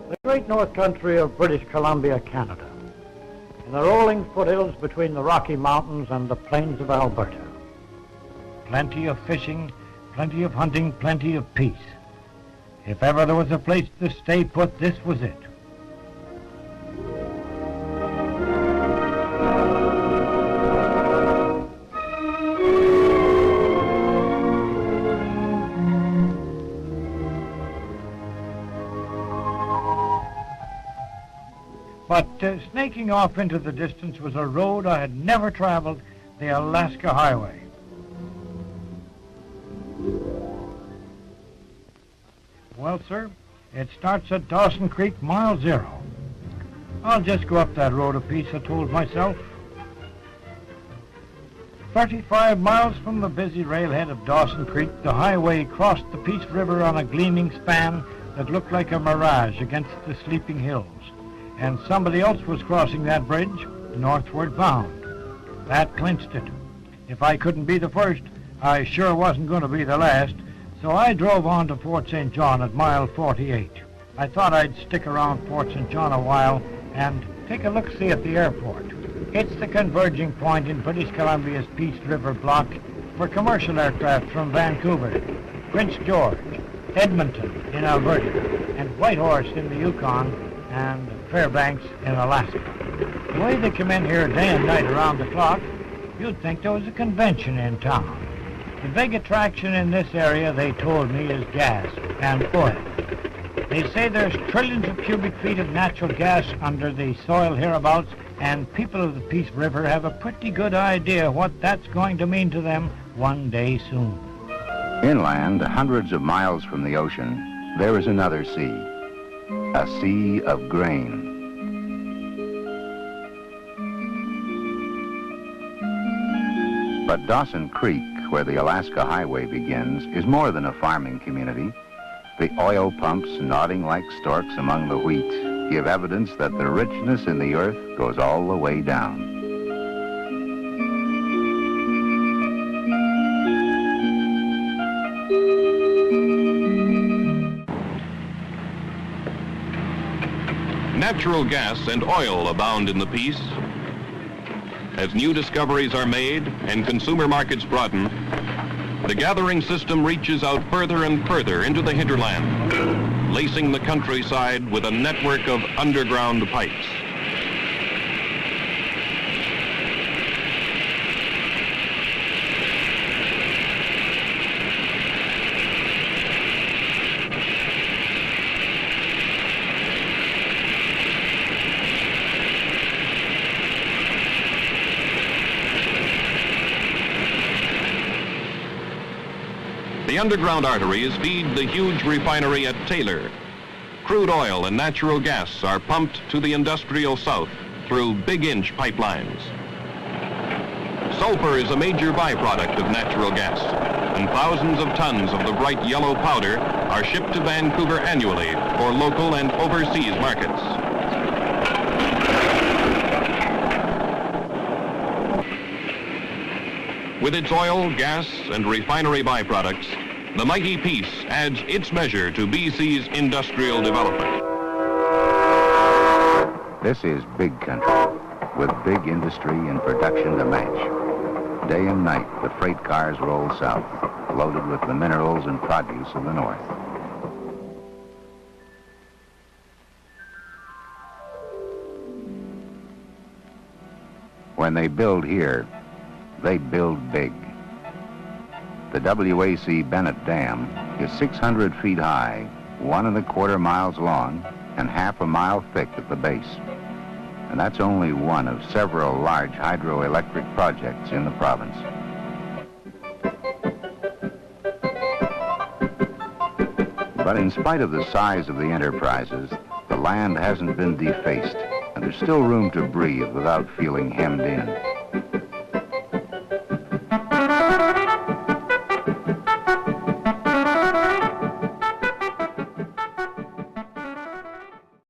The great north country of British Columbia, Canada, in the rolling foothills between the Rocky Mountains and the plains of Alberta. Plenty of fishing, plenty of hunting, plenty of peace. If ever there was a place to stay put, this was it. But snaking off into the distance was a road I had never traveled, the Alaska Highway. Well, sir, it starts at Dawson Creek, mile 0. I'll just go up that road a piece, I told myself. 35 miles from the busy railhead of Dawson Creek, the highway crossed the Peace River on a gleaming span that looked like a mirage against the sleeping hills. And somebody else was crossing that bridge, Northward Bound. That clinched it. If I couldn't be the first, I sure wasn't going to be the last, so I drove on to Fort St. John at mile 48. I thought I'd stick around Fort St. John a while and take a look-see at the airport. It's the converging point in British Columbia's Peace River block for commercial aircraft from Vancouver, Prince George, Edmonton in Alberta, and Whitehorse in the Yukon, and Fairbanks in Alaska. The way they come in here day and night around the clock, you'd think there was a convention in town. The big attraction in this area, they told me, is gas and oil. They say there's trillions of cubic feet of natural gas under the soil hereabouts, and people of the Peace River have a pretty good idea what that's going to mean to them one day soon. Inland, hundreds of miles from the ocean, there is another sea. A sea of grain. But Dawson Creek, where the Alaska Highway begins, is more than a farming community. The oil pumps nodding like storks among the wheat give evidence that the richness in the earth goes all the way down. Natural gas and oil abound in the Peace. As new discoveries are made and consumer markets broaden, the gathering system reaches out further and further into the hinterland, lacing the countryside with a network of underground pipes. The underground arteries feed the huge refinery at Taylor. Crude oil and natural gas are pumped to the industrial south through big-inch pipelines. Sulfur is a major byproduct of natural gas, and thousands of tons of the bright yellow powder are shipped to Vancouver annually for local and overseas markets. With its oil, gas, and refinery byproducts, the mighty Peace adds its measure to BC's industrial development. This is big country, with big industry and production to match. Day and night, the freight cars roll south, loaded with the minerals and produce of the north. When they build here, they build big. The WAC Bennett Dam is 600 feet high, 1¼ miles long, and ½ a mile thick at the base. And that's only one of several large hydroelectric projects in the province. But in spite of the size of the enterprises, the land hasn't been defaced, and there's still room to breathe without feeling hemmed in.